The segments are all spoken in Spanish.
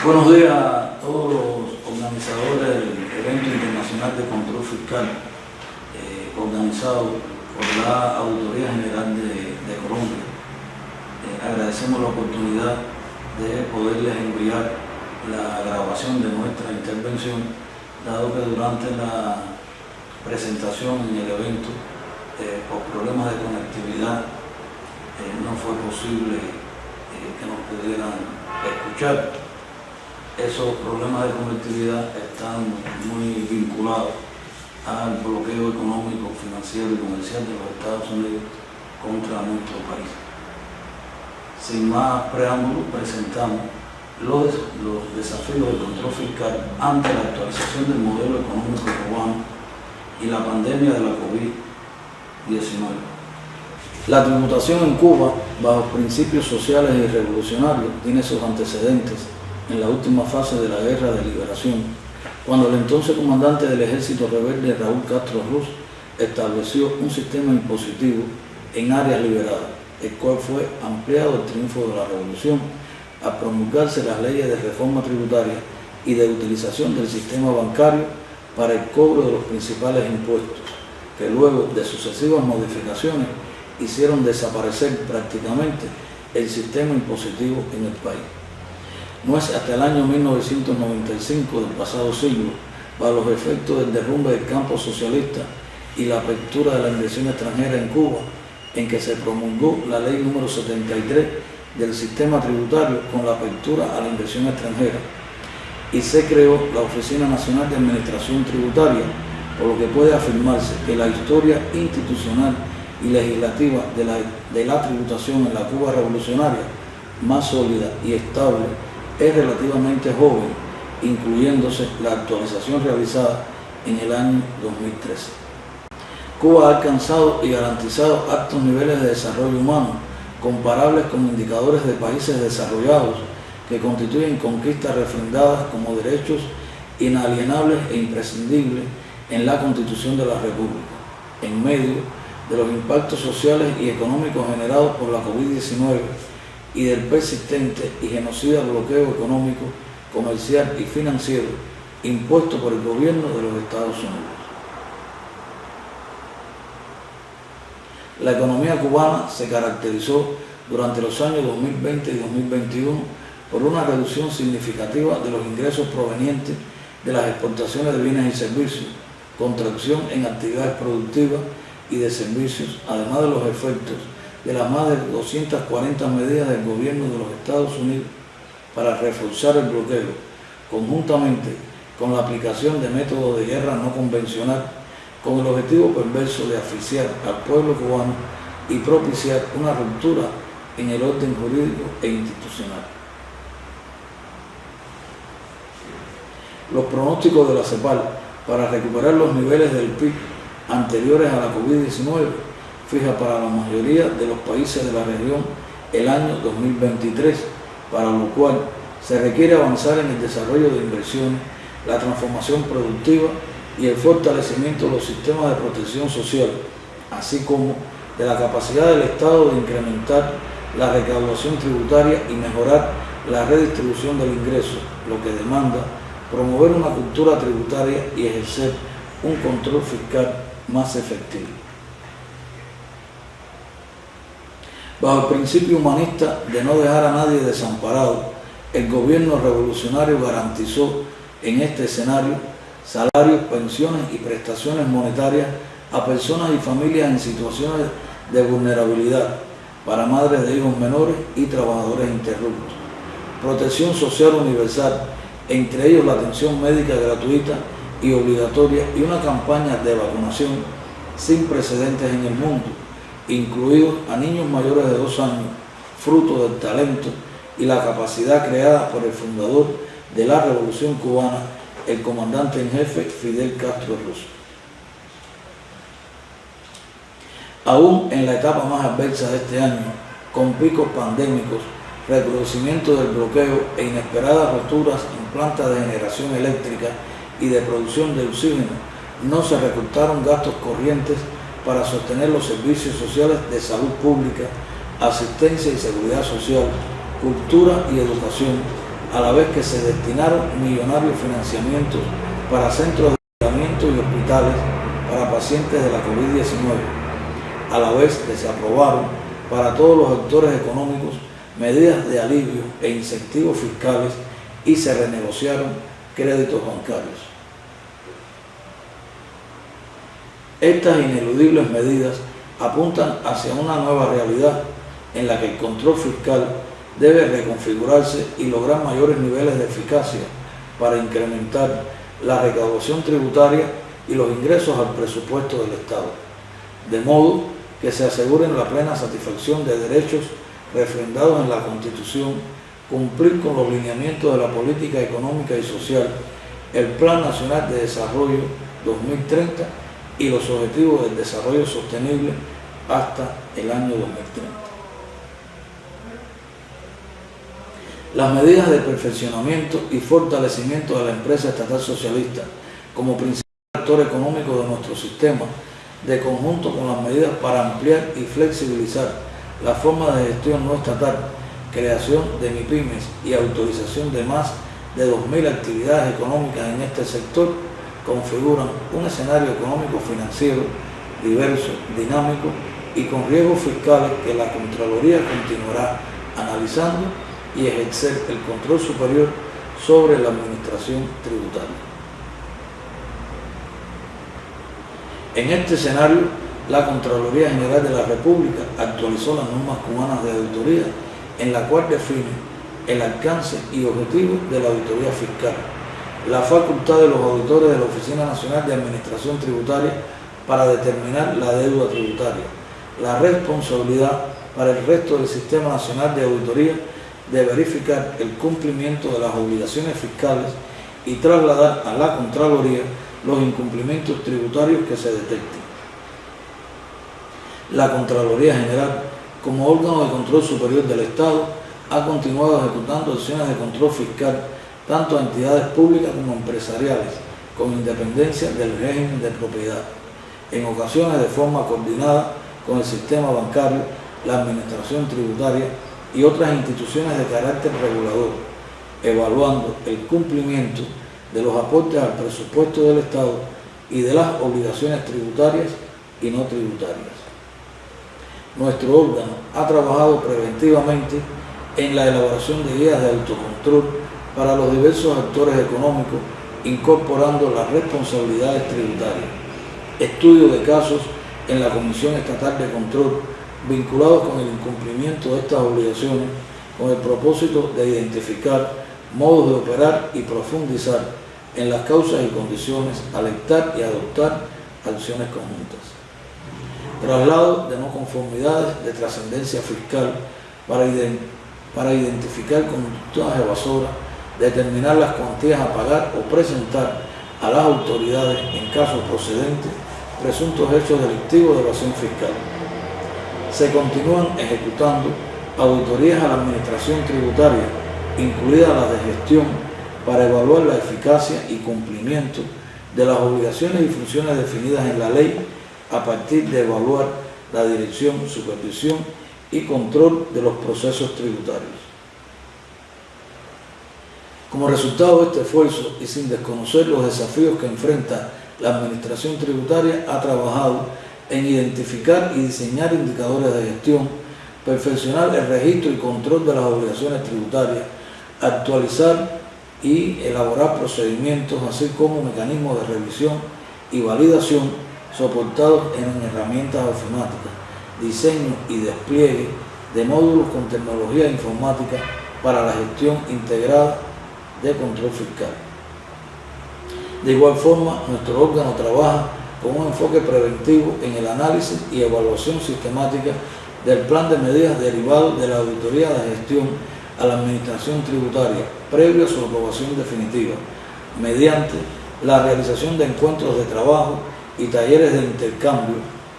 Buenos días a todos los organizadores del evento internacional de control fiscal organizado por la Auditoría General de Colombia. Agradecemos la oportunidad de poderles enviar la grabación de nuestra intervención, dado que durante la presentación en el evento, por problemas de conectividad, no fue posible que nos pudieran escuchar. Esos problemas de conectividad están muy vinculados al bloqueo económico, financiero y comercial de los Estados Unidos contra nuestro país. Sin más preámbulos, presentamos los desafíos del control fiscal ante la actualización del modelo económico cubano y la pandemia de la COVID-19. La tributación en Cuba, bajo principios sociales y revolucionarios, tiene sus antecedentes en la última fase de la Guerra de Liberación, cuando el entonces comandante del ejército rebelde Raúl Castro Ruz estableció un sistema impositivo en áreas liberadas, el cual fue ampliado al triunfo de la revolución al promulgarse las leyes de reforma tributaria y de utilización del sistema bancario para el cobro de los principales impuestos, que luego de sucesivas modificaciones hicieron desaparecer prácticamente el sistema impositivo en el país. No es hasta el año 1995 del pasado siglo, bajo los efectos del derrumbe del campo socialista y la apertura de la inversión extranjera en Cuba, en que se promulgó la ley número 73 del sistema tributario con la apertura a la inversión extranjera, y se creó la Oficina Nacional de Administración Tributaria, por lo que puede afirmarse que la historia institucional y legislativa de la tributación en la Cuba revolucionaria, más sólida y estable, es relativamente joven, incluyéndose la actualización realizada en el año 2013. Cuba ha alcanzado y garantizado altos niveles de desarrollo humano, comparables con indicadores de países desarrollados, que constituyen conquistas refrendadas como derechos inalienables e imprescindibles en la Constitución de la República, en medio de los impactos sociales y económicos generados por la COVID-19 y del persistente y genocida bloqueo económico, comercial y financiero impuesto por el gobierno de los Estados Unidos. La economía cubana se caracterizó durante los años 2020 y 2021 por una reducción significativa de los ingresos provenientes de las exportaciones de bienes y servicios, contracción en actividades productivas y de servicios, además de los efectos de las más de 240 medidas del gobierno de los Estados Unidos para reforzar el bloqueo, conjuntamente con la aplicación de métodos de guerra no convencional, con el objetivo perverso de asfixiar al pueblo cubano y propiciar una ruptura en el orden jurídico e institucional. Los pronósticos de la CEPAL para recuperar los niveles del PIB anteriores a la COVID-19 fija para la mayoría de los países de la región el año 2023, para lo cual se requiere avanzar en el desarrollo de inversiones, la transformación productiva y el fortalecimiento de los sistemas de protección social, así como de la capacidad del Estado de incrementar la recaudación tributaria y mejorar la redistribución del ingreso, lo que demanda promover una cultura tributaria y ejercer un control fiscal más efectivo. Bajo el principio humanista de no dejar a nadie desamparado, el gobierno revolucionario garantizó en este escenario salarios, pensiones y prestaciones monetarias a personas y familias en situaciones de vulnerabilidad, para madres de hijos menores y trabajadores interruptos, protección social universal, entre ellos la atención médica gratuita y obligatoria y una campaña de vacunación sin precedentes en el mundo, incluidos a niños mayores de 2 años, fruto del talento y la capacidad creada por el fundador de la Revolución Cubana, el comandante en jefe Fidel Castro Ruz. Aún en la etapa más adversa de este año, con picos pandémicos, recrudecimiento del bloqueo e inesperadas roturas en plantas de generación eléctrica y de producción de oxígeno, no se recortaron gastos corrientes para sostener los servicios sociales de salud pública, asistencia y seguridad social, cultura y educación, a la vez que se destinaron millonarios financiamientos para centros de tratamiento y hospitales para pacientes de la COVID-19, a la vez que se aprobaron para todos los actores económicos medidas de alivio e incentivos fiscales y se renegociaron créditos bancarios. Estas ineludibles medidas apuntan hacia una nueva realidad en la que el control fiscal debe reconfigurarse y lograr mayores niveles de eficacia para incrementar la recaudación tributaria y los ingresos al presupuesto del Estado, de modo que se aseguren la plena satisfacción de derechos refrendados en la Constitución, cumplir con los lineamientos de la política económica y social, el Plan Nacional de Desarrollo 2030 y los Objetivos del Desarrollo Sostenible hasta el año 2030. Las medidas de perfeccionamiento y fortalecimiento de la empresa estatal socialista como principal actor económico de nuestro sistema, de conjunto con las medidas para ampliar y flexibilizar la forma de gestión no estatal, creación de MIPYMES y autorización de más de 2.000 actividades económicas en este sector, configuran un escenario económico-financiero diverso, dinámico y con riesgos fiscales que la Contraloría continuará analizando y ejercer el control superior sobre la administración tributaria. En este escenario, la Contraloría General de la República actualizó las normas cubanas de auditoría, en la cual define el alcance y objetivo de la auditoría fiscal, la facultad de los auditores de la Oficina Nacional de Administración Tributaria para determinar la deuda tributaria, la responsabilidad para el resto del Sistema Nacional de Auditoría de verificar el cumplimiento de las obligaciones fiscales y trasladar a la Contraloría los incumplimientos tributarios que se detecten. La Contraloría General, como órgano de control superior del Estado, ha continuado ejecutando acciones de control fiscal tanto a entidades públicas como empresariales, con independencia del régimen de propiedad, en ocasiones de forma coordinada con el sistema bancario, la administración tributaria y otras instituciones de carácter regulador, evaluando el cumplimiento de los aportes al presupuesto del Estado y de las obligaciones tributarias y no tributarias. Nuestro órgano ha trabajado preventivamente en la elaboración de guías de autocontrol para los diversos actores económicos, incorporando las responsabilidades tributarias, estudio de casos en la Comisión Estatal de Control vinculados con el incumplimiento de estas obligaciones, con el propósito de identificar modos de operar y profundizar en las causas y condiciones, alertar y adoptar acciones conjuntas. Traslado de no conformidades de trascendencia fiscal para identificar conductas evasoras, determinar las cuantías a pagar o presentar a las autoridades, en caso procedente, presuntos hechos delictivos de evasión fiscal. Se continúan ejecutando auditorías a la administración tributaria, incluidas las de gestión, para evaluar la eficacia y cumplimiento de las obligaciones y funciones definidas en la ley, a partir de evaluar la dirección, supervisión y control de los procesos tributarios. Como resultado de este esfuerzo y sin desconocer los desafíos que enfrenta la administración tributaria, ha trabajado en identificar y diseñar indicadores de gestión, perfeccionar el registro y control de las obligaciones tributarias, actualizar y elaborar procedimientos, así como mecanismos de revisión y validación soportados en herramientas informáticas, diseño y despliegue de módulos con tecnología informática para la gestión integrada de control fiscal. De igual forma, nuestro órgano trabaja con un enfoque preventivo en el análisis y evaluación sistemática del plan de medidas derivados de la auditoría de gestión a la administración tributaria, previo a su aprobación definitiva, mediante la realización de encuentros de trabajo y talleres de intercambio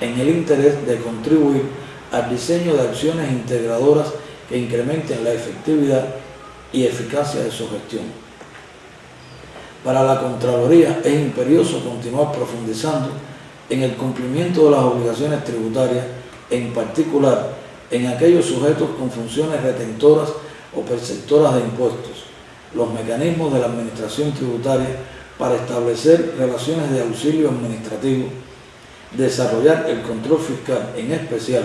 en el interés de contribuir al diseño de acciones integradoras que incrementen la efectividad y eficacia de su gestión. Para la Contraloría es imperioso continuar profundizando en el cumplimiento de las obligaciones tributarias, en particular en aquellos sujetos con funciones retentoras o perceptoras de impuestos, los mecanismos de la administración tributaria para establecer relaciones de auxilio administrativo, desarrollar el control fiscal, en especial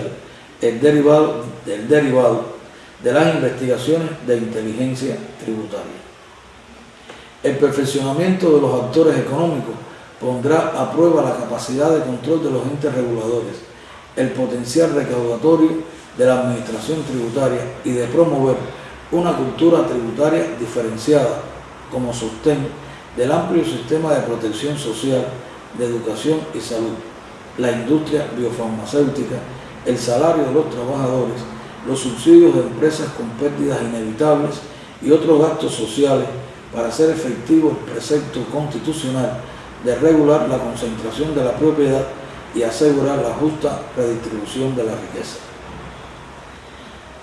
el derivado de las investigaciones de inteligencia tributaria. El perfeccionamiento de los actores económicos pondrá a prueba la capacidad de control de los entes reguladores, el potencial recaudatorio de la administración tributaria y de promover una cultura tributaria diferenciada como sostén del amplio sistema de protección social, de educación y salud, la industria biofarmacéutica, el salario de los trabajadores, los subsidios de empresas con pérdidas inevitables y otros gastos sociales para hacer efectivo el precepto constitucional de regular la concentración de la propiedad y asegurar la justa redistribución de la riqueza.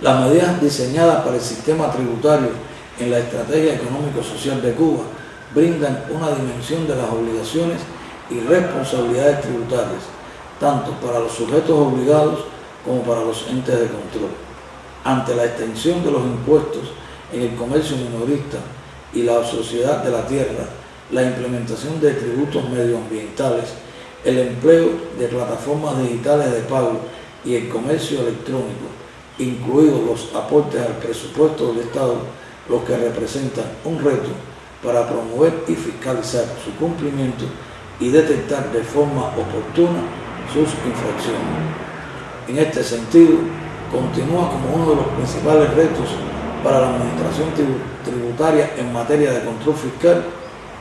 Las medidas diseñadas para el sistema tributario en la Estrategia Económico-Social de Cuba brindan una dimensión de las obligaciones y responsabilidades tributarias, tanto para los sujetos obligados como para los entes de control. Ante la extensión de los impuestos en el comercio minorista y la sociedad de la tierra, la implementación de tributos medioambientales, el empleo de plataformas digitales de pago y el comercio electrónico, incluidos los aportes al presupuesto del Estado, los que representan un reto para promover y fiscalizar su cumplimiento y detectar de forma oportuna sus infracciones. En este sentido, continúa como uno de los principales retos para la administración tributaria en materia de control fiscal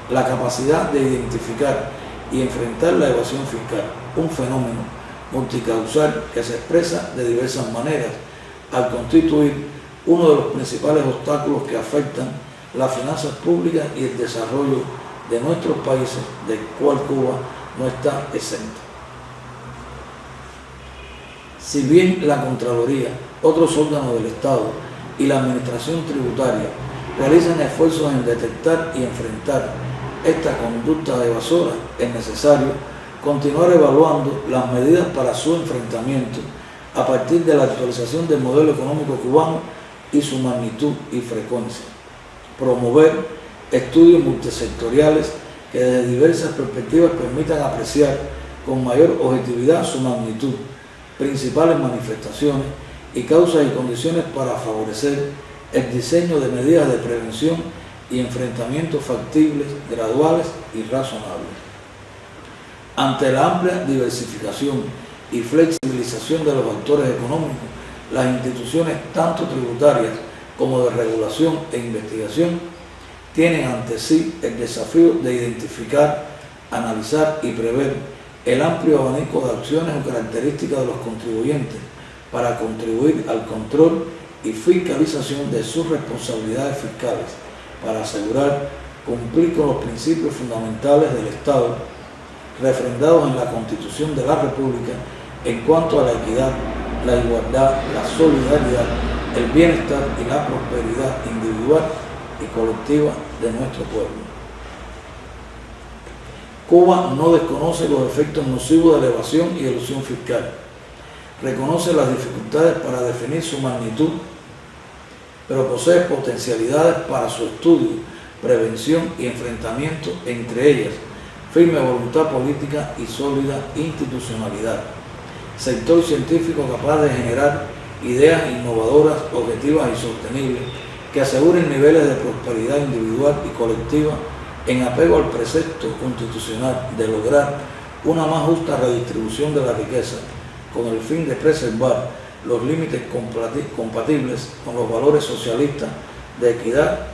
la capacidad de identificar y enfrentar la evasión fiscal, un fenómeno multicausal que se expresa de diversas maneras, al constituir uno de los principales obstáculos que afectan las finanzas públicas y el desarrollo de nuestros países, del cual Cuba no está exenta. Si bien la Contraloría, otros órganos del Estado y la Administración Tributaria realizan esfuerzos en detectar y enfrentar esta conducta evasora, es necesario continuar evaluando las medidas para su enfrentamiento a partir de la actualización del modelo económico cubano y su magnitud y frecuencia. Promover estudios multisectoriales que desde diversas perspectivas permitan apreciar con mayor objetividad su magnitud, principales manifestaciones y causas y condiciones para favorecer el diseño de medidas de prevención y enfrentamientos factibles, graduales y razonables. Ante la amplia diversificación y flexibilización de los actores económicos, las instituciones tanto tributarias como de regulación e investigación tienen ante sí el desafío de identificar, analizar y prever el amplio abanico de acciones o características de los contribuyentes para contribuir al control y fiscalización de sus responsabilidades fiscales, para asegurar cumplir con los principios fundamentales del Estado refrendados en la Constitución de la República en cuanto a la equidad, la igualdad, la solidaridad, el bienestar y la prosperidad individual y colectiva de nuestro pueblo. Cuba no desconoce los efectos nocivos de la evasión y elusión fiscal. Reconoce las dificultades para definir su magnitud, pero posee potencialidades para su estudio, prevención y enfrentamiento, entre ellas firme voluntad política y sólida institucionalidad. Sector científico capaz de generar ideas innovadoras, objetivas y sostenibles que aseguren niveles de prosperidad individual y colectiva en apego al precepto constitucional de lograr una más justa redistribución de la riqueza con el fin de preservar los límites compatibles con los valores socialistas de equidad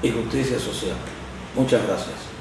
y justicia social. Muchas gracias.